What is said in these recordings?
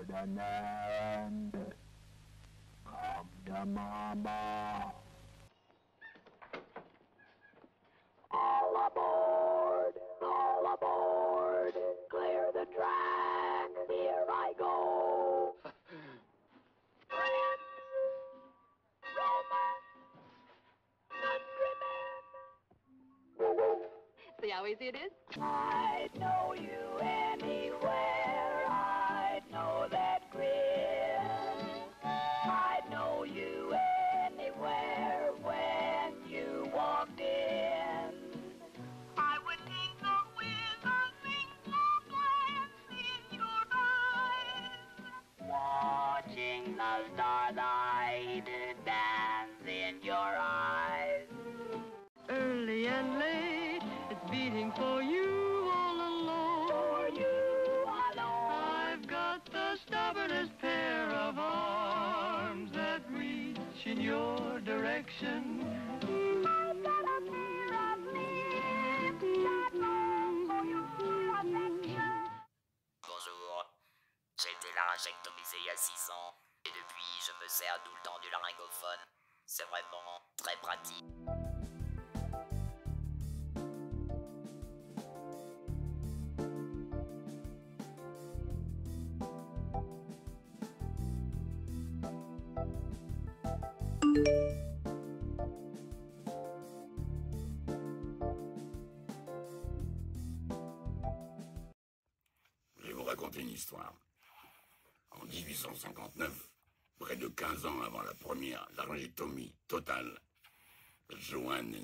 Ferdinand, come to mama. All aboard, clear the track, here I go. Friends, Roman, countrymen. See how easy it is? I'd know you anywhere, I'd know that grin. I'd know you anywhere when you walked in. I would tingle with a single glance in your eyes, watching the starlight dance in your eyes. Early and late, it's beating for you all alone. For you alone. I've got the stubbornest pair of arms that reach in your direction. I've got a pair of lips that long for your affection. Bonjour, j'ai été laryngectomisé il y a 6 ans et depuis je me sers tout le temps du laryngophone. C'est vraiment très pratique. Je vais vous raconter une histoire. En 1859, près de 15 ans avant la première laryngectomie totale, Johann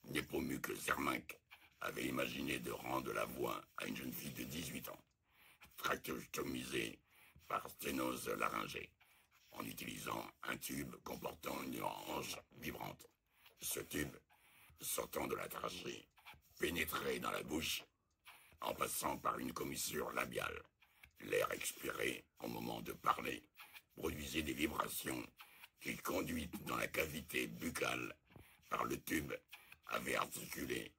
Nepomuk Zermack avait imaginé de rendre la voix à une jeune fille de 18 ans, trachéotomisée par sténose laryngée, en utilisant un tube comportant une hanche vibrante. Ce tube, sortant de la trachée, pénétrait dans la bouche en passant par une commissure labiale. L'air expiré au moment de parler produisait des vibrations qui, conduites dans la cavité buccale par le tube, avaient articulé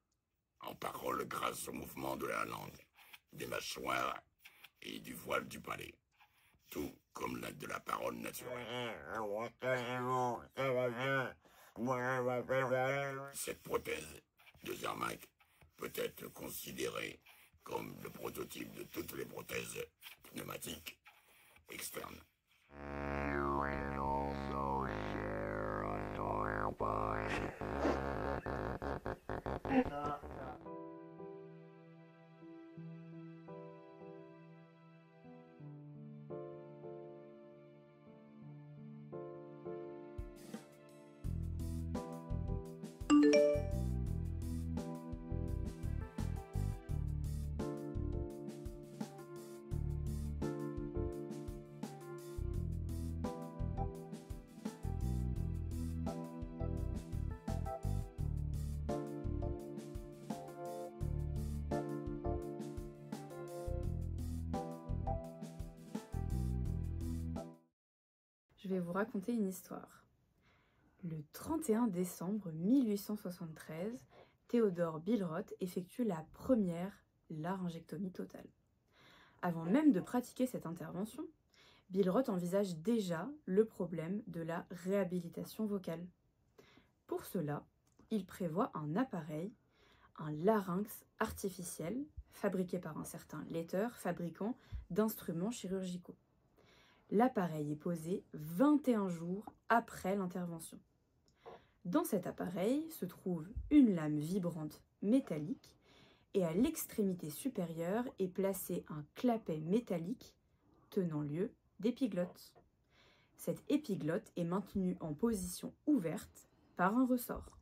en paroles grâce au mouvement de la langue, des mâchoires et du voile du palais, tout comme de la parole naturelle. Cette prothèse de Zermack peut être considérée comme le prototype de toutes les prothèses pneumatiques externes. Je vais vous raconter une histoire. Le 31 décembre 1873, Theodor Billroth effectue la première laryngectomie totale. Avant même de pratiquer cette intervention, Billroth envisage déjà le problème de la réhabilitation vocale. Pour cela, il prévoit un appareil, un larynx artificiel, fabriqué par un certain Letter, fabricant d'instruments chirurgicaux. L'appareil est posé 21 jours après l'intervention. Dans cet appareil se trouve une lame vibrante métallique et à l'extrémité supérieure est placé un clapet métallique tenant lieu d'épiglotte. Cette épiglotte est maintenue en position ouverte par un ressort.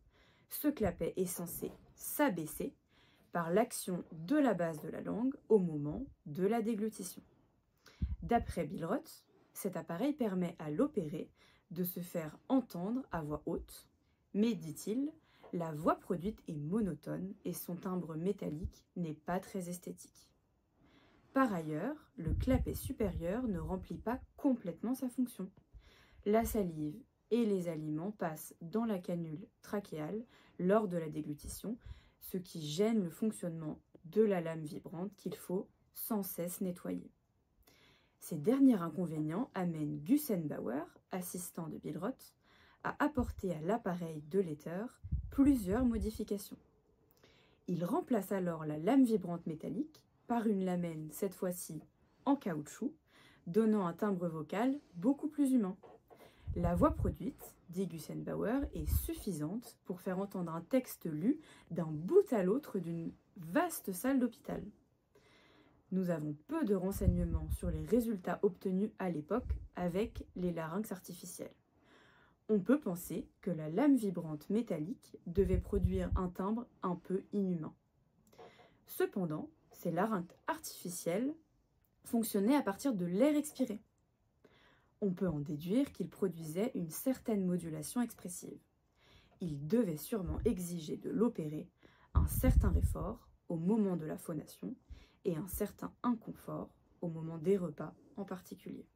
Ce clapet est censé s'abaisser par l'action de la base de la langue au moment de la déglutition. D'après Billroth, cet appareil permet à l'opéré de se faire entendre à voix haute, mais, dit-il, la voix produite est monotone et son timbre métallique n'est pas très esthétique. Par ailleurs, le clapet supérieur ne remplit pas complètement sa fonction. La salive et les aliments passent dans la canule trachéale lors de la déglutition, ce qui gêne le fonctionnement de la lame vibrante qu'il faut sans cesse nettoyer. Ces derniers inconvénients amènent Gusenbauer, assistant de Billroth, à apporter à l'appareil de Letter plusieurs modifications. Il remplace alors la lame vibrante métallique par une lamelle, cette fois-ci en caoutchouc, donnant un timbre vocal beaucoup plus humain. La voix produite, dit Gusenbauer, est suffisante pour faire entendre un texte lu d'un bout à l'autre d'une vaste salle d'hôpital. Nous avons peu de renseignements sur les résultats obtenus à l'époque avec les larynx artificiels. On peut penser que la lame vibrante métallique devait produire un timbre un peu inhumain. Cependant, ces larynx artificiels fonctionnaient à partir de l'air expiré. On peut en déduire qu'ils produisaient une certaine modulation expressive. Ils devaient sûrement exiger de l'opéré un certain effort au moment de la phonation et un certain inconfort au moment des repas en particulier.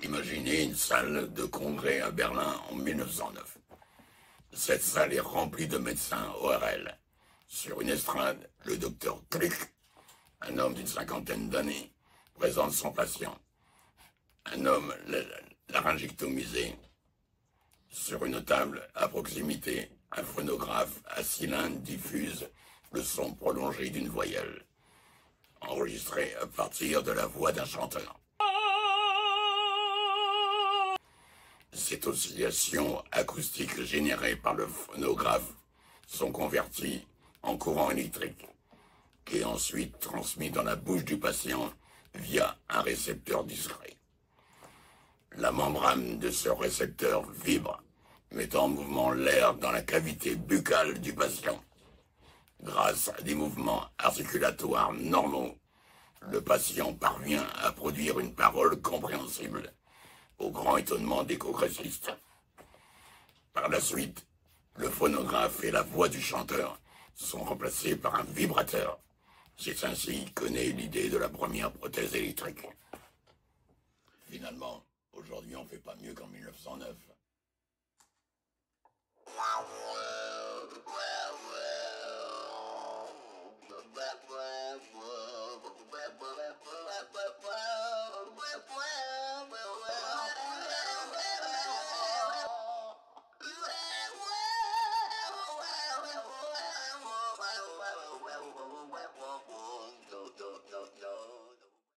Imaginez une salle de congrès à Berlin en 1909. Cette salle est remplie de médecins ORL. Sur une estrade, le docteur Klick, un homme d'une cinquantaine d'années, présente son patient. Un homme laryngectomisé. Sur une table, à proximité, un phonographe à cylindre diffuse le son prolongé d'une voyelle, enregistré à partir de la voix d'un chanteur. Cette oscillation acoustique générée par le phonographe sont converties en courant électrique, qui est ensuite transmis dans la bouche du patient via un récepteur discret. La membrane de ce récepteur vibre, mettant en mouvement l'air dans la cavité buccale du patient. Grâce à des mouvements articulatoires normaux, le patient parvient à produire une parole compréhensible, au grand étonnement des congressistes. Par la suite, le phonographe et la voix du chanteur sont remplacés par un vibrateur. C'est ainsi que naît l'idée de la première prothèse électrique. Finalement, aujourd'hui on ne fait pas mieux qu'en 1909.